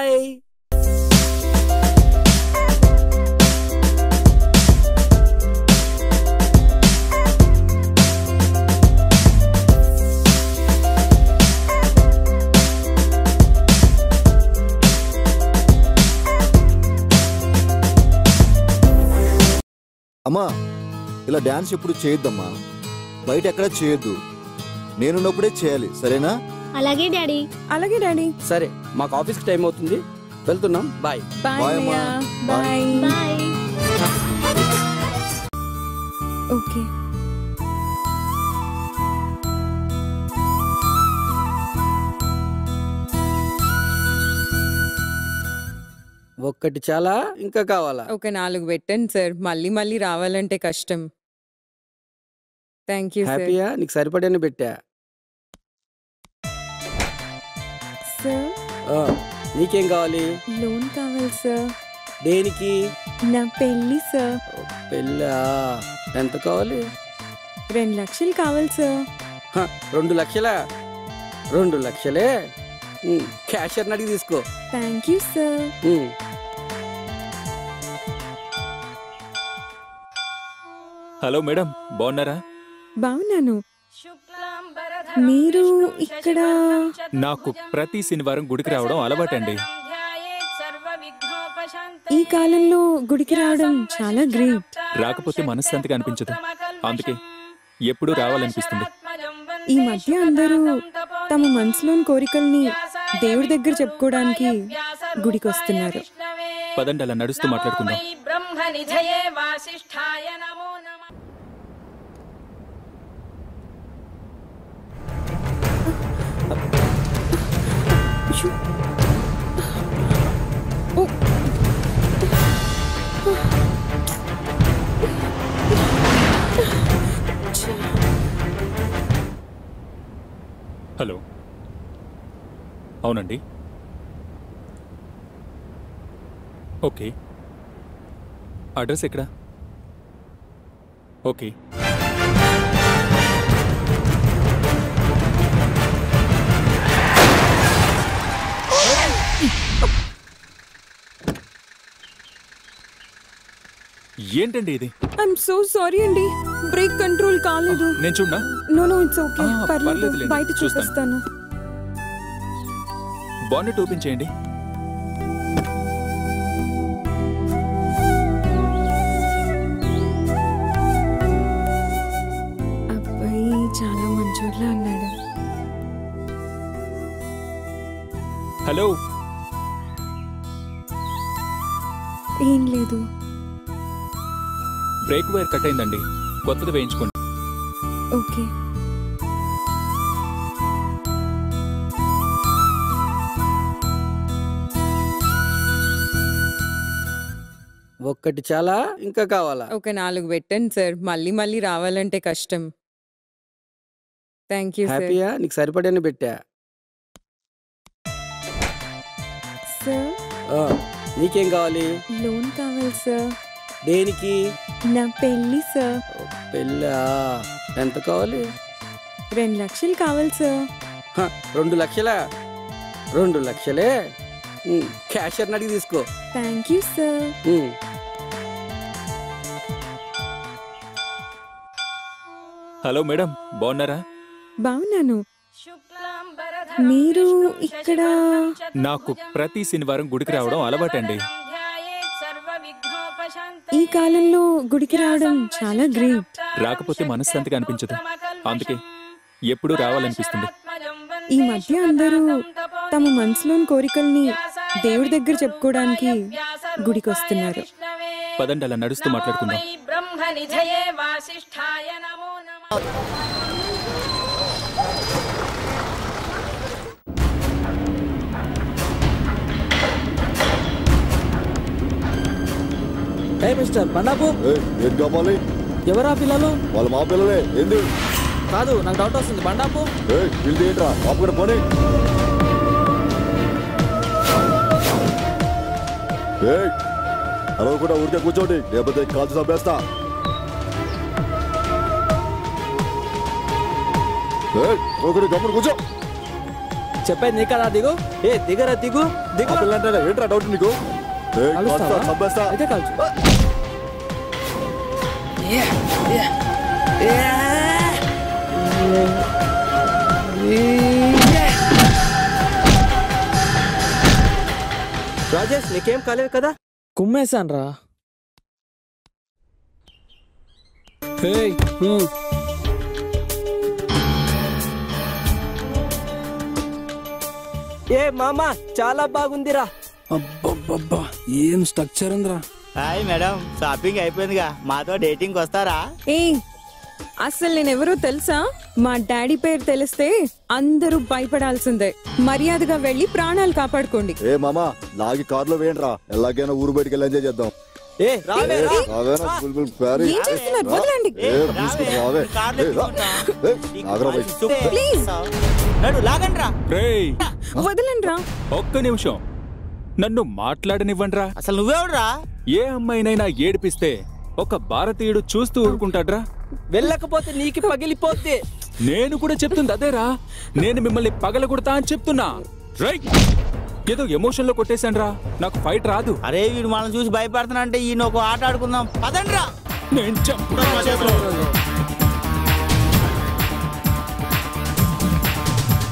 Bye. అమ్మా ఇలా dance ఎప్పుడు చేయొద్దమ్మా, బయట ఎక్కడ చేయొద్దు, నేనున్నప్పుడే చేయాలి, సరేనా? అలాగే డాడీ. అలాగే డాడీ. సరే, మాకు ఆఫీస్కి టైం అవుతుంది, వెళ్తున్నాం. బాయ్. బాయ్ అమ్మా. Bye bye. ఓకే. ఒక్కటి చాలా, ఇంకా కావాలా? ఒక 4 పెట్టండి సార్, మళ్ళీ మళ్ళీ రావాలంటే కష్టం. Thank you sir. హ్యాపీయా? నీకు సరిపడని పెట్టా. సార్ నీకేం కావాలి? లోన్ కావాలి సార్. దేనికి? నా పెళ్ళి సార్. పెళ్ళా? ఎంత కావాలి? 2 లక్షలు కావాలి సార్. 2 లక్షలా? 2 లక్షలే, క్యాషియర్ అడిగి తీసుకో. Thank you sir. Hello madam, బాగున్నారా? బాగున్నాను. మీరు ఇక్కడ? నాకు ప్రతి శనివారం గుడికి రావడం అలవాటండి. ఈ కాలంలో గుడికి రావడం చాలా గ్రేట్. రాకపోతే మనశ్శాంతిగా అనిపించదు, అందుకే ఎప్పుడూ రావాలనిపిస్తుంది. ఈ మధ్య అందరూ తమ మనసులోని కోరికల్ని దేవుడి దగ్గర చెప్పుకోవడానికి గుడికి వస్తున్నారు. పదండి, అలా నడుస్తూ మాట్లాడుకుందాం. హలో, అవునండి. ఓకే, అడ్రస్ ఎక్కడ? ఓకే. ఏంటండి ఇది? ఐఎమ్ సో సారీ అండి, బ్రేక్ కంట్రోల్ కాలేదు. నేను చూడనా? నో ఇట్స్ ఓకే, పర్లేదు, బయట చూపిస్తాను. బానెట్ ఓపెన్ చేయండి. అబ్బాయి చాలా మంచోట్లా అన్నాడు. హలో. ఏం లేదు. బ్రేక్ వైర్ కట్ అయిందండి, కొత్తది వేయించుకోండి. ఓకే. ఒక్కటి చాలా, ఇంకా కావాలా? ఒక 4 పెట్టండి సార్, మళ్ళీ మళ్ళీ రావాలంటే కష్టం. Thank you sir. హ్యాపీయా? నీకు సరిపడని పెట్టా. సార్ నీకేం కావాలి? లోన్ కావాలి సార్. దేనికి? నా పెళ్ళి సార్. పెళ్ళా? ఎంత కావాలి? 2 లక్షలు కావాలి సార్. 2 లక్షలా? 2 లక్షలే, క్యాషియర్ అడిగి తీసుకో. Thank you sir. Hello madam, బాగున్నారా? బాగున్నాను. మీరు ఇక్కడ? నాకు ప్రతి శనివారం గుడికి రావడం అలవాటండి. ఈ కాలంలో గుడికి రావడం చాలా గ్రేట్. రాకపోతే మనశ్శాంతిగా అనిపించదు, అందుకే ఎప్పుడూ రావాలనిపిస్తుంది. ఈ మధ్య అందరూ తమ మనసులోని కోరికల్ని దేవుడి దగ్గర చెప్పుకోవడానికి గుడికి వస్తున్నారు. పదండి, అలా నడుస్తూ మాట్లాడుకుందాం. Hey mister Bandapu. ఏం కావాలి? ఎవరా పిల్లలు? వాళ్ళు మా పిల్లలే. ఏంది? కాదు, నాకు డౌట్ వస్తుంది. బండాపు వీళ్ళు ఏంట్రా? పాపక్కడ పోనీ. అరవ కూడా ఊరికే కూర్చోండి, లేకపోతే కాల్చి చంపేస్తా. ఒకటి గమ్మును కూర్చో. చెప్పేది నీ కదా దిగు. దిగరా దిగు దిగు. ఏంట్రా డౌట్ నీకు? కలుస్తావా? చంపేస్తా. అయితే కాల్చు. రాజేష్ నీకేం కాలేదు కదా? కుమ్మేశాను రా. ఏ మామా చాలా బాగుందిరా. అబ్బబ్బబ్బా ఏం స్ట్రక్చర్ ఉందిరా. హాయ్ మేడం, షాపింగ్ అయిపోయిందిగా, మాతో డేటింగ్ వస్తారా? ఏ అసలు నేనెవరో తెలుసా? మా డాడీ పేరు తెలిస్తే అందరూ భయపడాల్సిందే. మర్యాదగా వెళ్ళి ప్రాణాలు కాపాడుకోండి. ఏ మామా లాగి కార్లో వేయండిరా, ఎలాగైనా ఊరు బయటికి వెళ్ళి ఎంజాయ్ చేద్దాం. ఏ రావే రా. రావేనా బుల్బుల్ ప్యారీ? ఏం చేస్తున్నారు? వదలండి. రావే. ఆగ్రా బయట. ప్లీజ్ నడు లాగండ్రా. రేయ్ వదలండి రా. ఒక్క నిమిషం నన్ను మాట్లాడనివ్వండ్రా. అసలు నువ్వెవడురా? ఏ అమ్మాయినైనా ఏడిపిస్తే ఒక భారతీయుడు చూస్తూ ఊరుకుంటాడ్రా? వెళ్ళకపోతే నీకు పగిలిపోద్ది. నేను కూడా చెప్తుంది అదేరా. నేను మిమ్మల్ని పగలగొడతా అని చెప్తున్నా. రైట్, ఏదో ఎమోషన్ లో కొట్టేశాన్రా. నాకు ఫైట్ రాదు. అరే వీడు మనం చూసి భయపడుతున్నా అంటే ఈయన ఒక ఆట ఆడుకుందాం పదండ్రా. నేను చంపుతా.